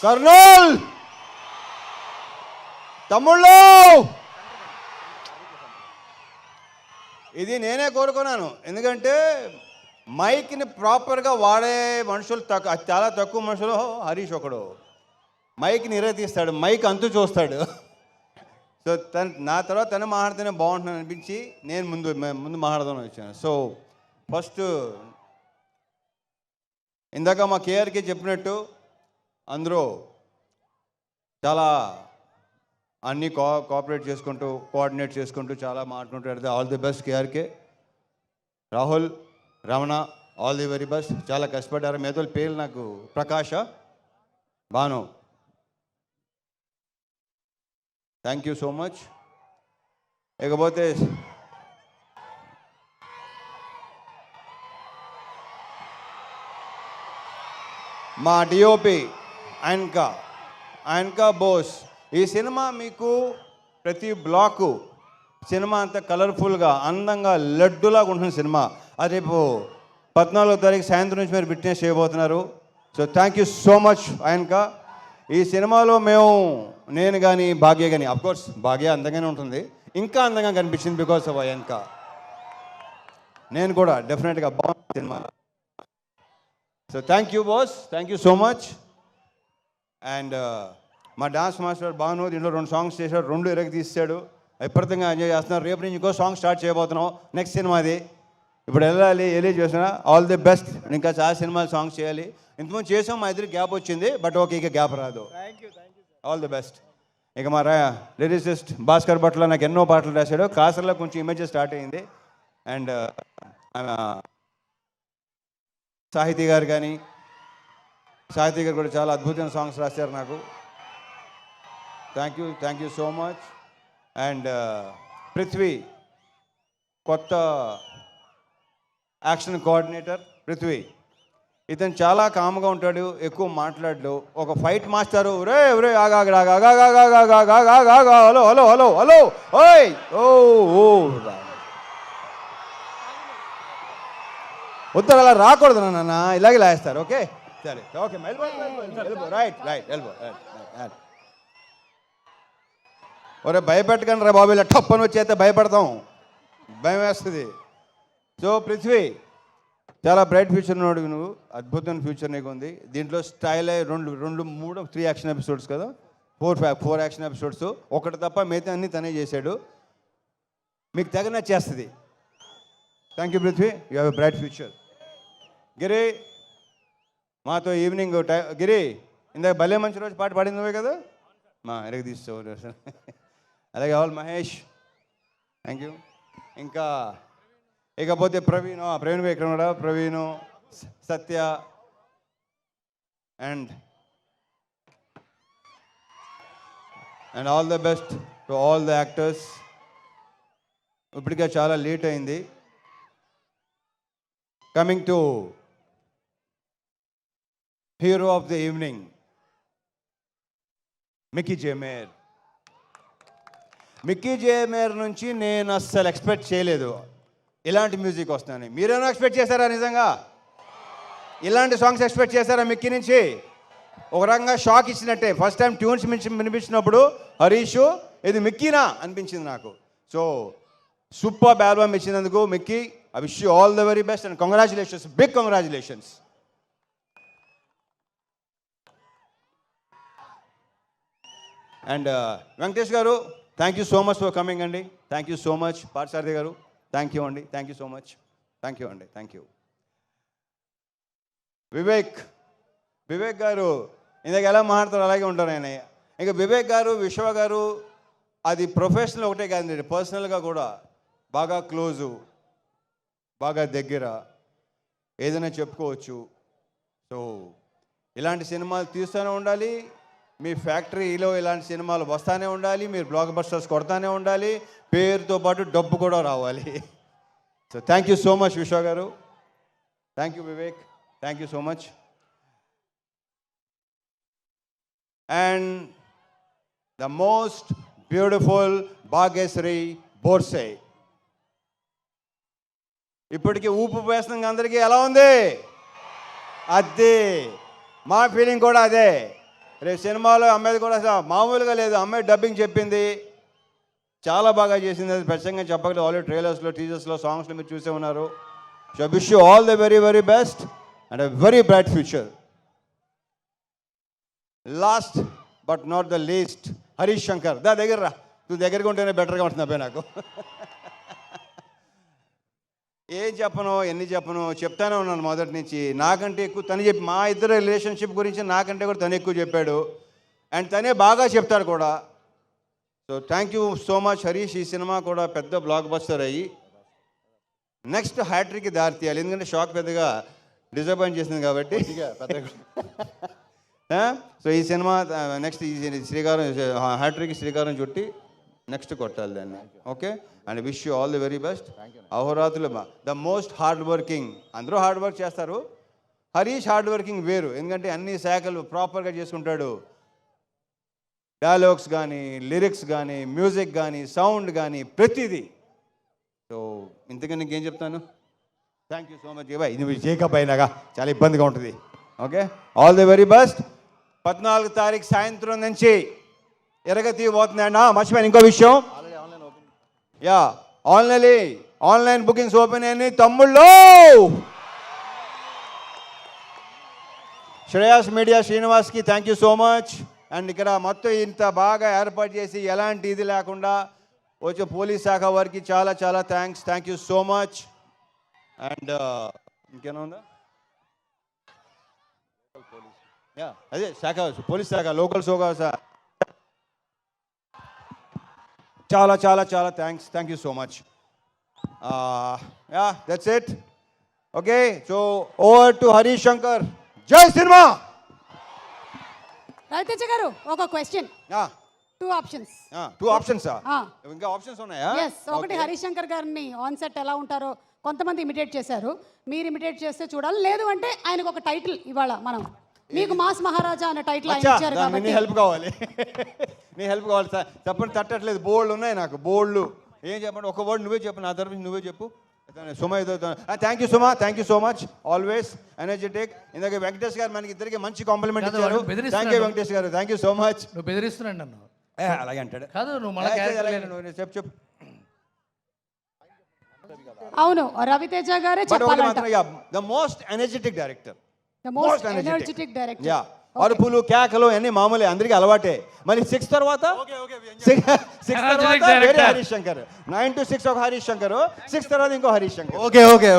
కర్నూల్ తమ్ముళ్ళు, ఇది నేనే కోరుకున్నాను. ఎందుకంటే మైక్ని ప్రాపర్గా వాడే మనుషులు చాలా తక్కువ మనుషులు. హరీష్ ఒకడు మైక్ని తీస్తాడు, మైక్ అంతు చూస్తాడు. సో నా తర్వాత తను మాట్లాడితేనే బాగుంటుందని అనిపించి నేను ముందు మాట్లాడదామని వచ్చాను. సో ఫస్ట్ ఇందాక మా కేఆర్కి చెప్పినట్టు అందరూ చాలా అన్నీ కోఆపరేట్ చేసుకుంటూ కోఆర్డినేట్ చేసుకుంటూ చాలా మాట్లాడుకుంటూ all the best KRK. Rahul, Ramana, all the very best. చాలా కష్టపడ్డారు. మేధోళ్ళ పేర్లు నాకు Prakash, Bhanu, thank you so much. ఇకపోతే మా డిఓపి ఆయనకా బోస్. ఈ సినిమా మీకు ప్రతి బ్లాకు సినిమా అంతా కలర్ఫుల్గా అందంగా లడ్డులాగా ఉంటుంది సినిమా. అది రేపు 14వ తారీఖు సాయంత్రం నుంచి మీరు విట్నెస్ చేయబోతున్నారు. So thank you so much ఆయనకా. ఈ సినిమాలో నేను కానీ భాగ్య కానీ, అఫ్కోర్స్ భాగ్య అందంగానే ఉంటుంది, ఇంకా అందంగా కనిపించింది బికాస్ ఆఫ్ ఆయనకా. నేను కూడా డెఫినెట్గా బాగుంది cinema. So thank you boss, thank you so much. And మా డాన్స్ మాస్టర్ భాను దీంట్లో 2 సాంగ్స్ చేశాడు, 2 తీసాడు. విపరీతంగా ఎంజాయ్ చేస్తున్నారు. రేపు నుంచి ఇంకో సాంగ్ స్టార్ట్ చేయబోతున్నాం, నెక్స్ట్ సినిమాది. ఇప్పుడు వెళ్ళి చేసినా ఆల్ ది బెస్ట్. ఇంకా చాలా సినిమాలు సాంగ్స్ చేయాలి. ఇంతకుముందు చేసాం, మా ఇద్దరికి గ్యాప్ వచ్చింది, బట్ ఓకే ఇక గ్యాప్ రాదు. All the best. ఇక మా లిరిసిస్ట్ భాస్కర్ భట్లో నాకు ఎన్నో పాటలు రాశాడు. కాసర్లో కొంచెం ఇమేజ్ స్టార్ట్ అయింది. అండ్ సాహితీ గారు కూడా చాలా అద్భుతమైన సాంగ్స్ రాశారు నాకు. Thank you so much. And Prithvi, కొత్త యాక్షన్ కోఆర్డినేటర్ పృథ్వీ. ఇతను చాలా కామ్గా ఉంటాడు, ఎక్కువ మాట్లాడు. ఒక fight master, hello hello hello hello ఓయ్ ఓ ఉత్తర అలా రాకూడదు నాన్న, ఇలాగే లాగేస్తారు. ఓకే సరే, ఓకే రైట్ ఎల్బో. ఒరే భయపెట్టకండి రా బాబు, ఇలా టప్పని వచ్చేస్తే భయపడతాం, భయం వేస్తుంది. సో పృథ్వీ, చాలా బ్రైట్ ఫ్యూచర్ ఉన్నాడు నువ్వు, అద్భుతమైన ఫ్యూచర్ నీకు ఉంది. దీంట్లో స్టైల్ 3 యాక్షన్ ఎపిసోడ్స్ కదా, 4 యాక్షన్ ఎపిసోడ్స్. ఒకటి తప్ప మిగతా అన్నీ తనే చేశాడు. మీకు తెగ నచ్చేస్తుంది. Thank you Prithvi, you have a bright future. Giri, మాతో ఈవినింగ్ గిరి ఇందాక భలే మంచి రోజు పాట పాడింది నువ్వే కదా, మా తీస్తావు. అలాగే ఆల్ మహేష్, థ్యాంక్ యూ. ఇంకా ఇకపోతే ప్రవీణ్ ఇక్కడ ఉన్నాడా, Praveen, Satya and all the best to all the actors. ఇప్పటికే చాలా లేట్ అయింది. Coming to hero of the evening, Mickey J Meyer నుంచి నేను అస్సలు ఎక్స్పెక్ట్ చేయలేదు ఇలాంటి మ్యూజిక్ వస్తుందని. మీరేమో ఎక్స్పెక్ట్ చేశారా? నిజంగా ఇలాంటి సాంగ్స్ ఎక్స్పెక్ట్ చేశారా మిక్కీ నుంచి? ఒక రకంగా షాక్ ఇచ్చినట్టే. ఫస్ట్ టైం ట్యూన్స్ వినిపించినప్పుడు హరీష్ ఇది మిక్కీనా అనిపించింది నాకు. సో సూపర్ ఆల్బమ్ ఇచ్చినందుకు Mickey, I wish you all the very best and congratulations, big congratulations. And Venkatesh garu, thank you so much for coming అండి. Thank you so much. Parthasarathi garu, thank you అండి. Thank you so much. Thank you అండి. Thank you. Vivek garu ఇందాక ఎలా మాట్లాడతారు అలాగే ఉంటారు ఆయన. ఇంకా వివేక్ గారు, విశ్వ గారు, అది ప్రొఫెషనల్ ఒకటే కాదండి, పర్సనల్గా కూడా బాగా క్లోజు, బాగా దగ్గర, ఏదైనా చెప్పుకోవచ్చు. సో ఇలాంటి సినిమాలు తీస్తూనే ఉండాలి. మీ ఫ్యాక్టరీలో ఇలాంటి సినిమాలు వస్తూనే ఉండాలి. మీరు బ్లాక్ బస్టర్స్ కొడతానే ఉండాలి. పేరుతో పాటు డబ్బు కూడా రావాలి. So thank you so much Vishwa గారు. Thank you Vivek. Thank you so much. And the most beautiful Bhagyashri Borse. ఇప్పటికీ ఊపు వేస్తున్న అందరికీ ఎలా ఉంది? అదే మా ఫీలింగ్ కూడా అదే. రేపు సినిమాలో అమ్మాయి కూడా అసలు మామూలుగా లేదు, అమ్మాయి డబ్బింగ్ చెప్పింది, చాలా బాగా చేసింది. అది ప్రత్యేకంగా చెప్పగలదు. ఆల్రెడీ ట్రైలర్స్లో, టీజర్స్లో, సాంగ్స్లో మీరు చూసే ఉన్నారు. So wish you all the very very best and a very bright future. Last but not the least, Harish Shankar. దగ్గర రా, నువ్వు దగ్గరగా ఉంటేనే బెటర్గా ఉంటుంది అబ్బాయి నాకు. ఏం చెప్పను, ఎన్ని చెప్పను, చెప్తానే ఉన్నాను మొదటి నుంచి. నాకంటే ఎక్కువ తను చెప్పి, మా ఇద్దరు రిలేషన్షిప్ గురించి నాకంటే కూడా తను ఎక్కువ చెప్పాడు. అండ్ తనే బాగా చెప్తాడు కూడా. So thank you so much Harish. ఈ సినిమా కూడా పెద్ద బ్లాక్ బస్టర్ అయ్యి నెక్స్ట్ హ్యాట్రిక్కి దారి తీయాలి. ఎందుకంటే షాక్ పెద్దగా డిసప్పాయింట్ చేసింది కాబట్టి. సో ఈ సినిమా నెక్స్ట్ ఈ శ్రీకారం హ్యాట్రిక్ శ్రీకారం చుట్టి నెక్స్ట్ కొట్టాలి దాన్ని. Okay, and wish you all the very best. అహోరాత్రులు ద మోస్ట్ హార్డ్ వర్కింగ్. అందరూ హార్డ్ వర్క్ చేస్తారు, హరీష్ హార్డ్ వర్కింగ్ వేరు. ఎందుకంటే అన్ని శాఖలు ప్రాపర్గా చేసుకుంటాడు. డైలాగ్స్ కానీ, లిరిక్స్ కానీ, మ్యూజిక్ కానీ, సౌండ్ కానీ, ప్రతిదీ. సో ఇంతకని ఇంకేం చెప్తాను. Thank you so much. Bye, నువ్వు చేకప్ అయినాగా చాలా ఇబ్బందిగా ఉంటుంది. Okay, all the very best. 14 తారీఖు సాయంత్రం నుంచి ఎరగతి పోతుందండి. మర్చిపోయాను ఇంకో విషయం. యా, ఆన్లైన్ బుకింగ్స్ ఓపెన్ అయ్యి తమ్ముళ్ళు. శ్రేయాస్ మీడియా శ్రీనివాస్కి thank you so much. And ఇక్కడ మొత్తం ఇంత బాగా ఏర్పాటు చేసి ఎలాంటి ఇది లేకుండా వచ్చే పోలీస్ శాఖ వారికి చాలా చాలా thank you so much. And ఇంకేనా ఉందా? యా, అదే శాఖ, పోలీస్ శాఖ, లోకల్ శాఖ, చాలా చాలా చాలా thank you so much. Yeah, that's it. Okay, so over to Harish Shankar. జై సినిమా. రవితేజ గారు ఒక క్వశ్చన్. 2 ఆప్షన్స్. 2 ఆప్షన్స్. ఇంకా ఆప్షన్స్ ఉన్నాయా? ఎస్. ఒకటి హరీష్ శంకర్ గారిని ఆన్ సెట్ ఎలా ఉంటారో కొంతమంది ఇమిటేట్ చేశారు, మీరు ఇమిటేట్ చేస్తే చూడాలి. లేదు అంటే ఆయనకు ఒక టైటిల్ ఇవాళ మనం మీకు మాస్ మహారాజా అనే టైటిల్ ఆయన ఇచ్చారు కాబట్టి నీ హెల్ప్ కావాలి. నీ హెల్ప్ కావాలి సార్. చెప్పండి, తట్టట్లేదు. బోల్డ్ ఉన్నాయి నాకు, బోల్డ్. ఏం చెప్పండి, ఒక వర్డ్ నువ్వే చెప్పు, నా తరఫు నువ్వే చెప్పు. Suma thank you Suma, thank you so much. Always energetic. ఇందాక వెంకటేష్ గారు మనకి ఇద్దరికి మంచి కాంప్లిమెంట్ ఇచ్చారు. Thank you Venkatesh garu, thank you so much. నువ్వు బెదిరిస్తున్నాడు నన్ను. అలాగే అంటాడు. కాదు, నువ్వు చెప్పు. అవును, రవితేజ గారే చెప్పాలంట. The most energetic director. The most energetic director. Yeah, అరుపులు కేకలు అన్ని మామూలే, అందరికీ అలవాటే. మళ్ళీ 6 తర్వాత వేరే హరీష్ శంకర్. 9 to 6 ఒక హరీష్ శంకర్, 6 తర్వాత ఇంకో హరీష్ శంకర్. Okay okay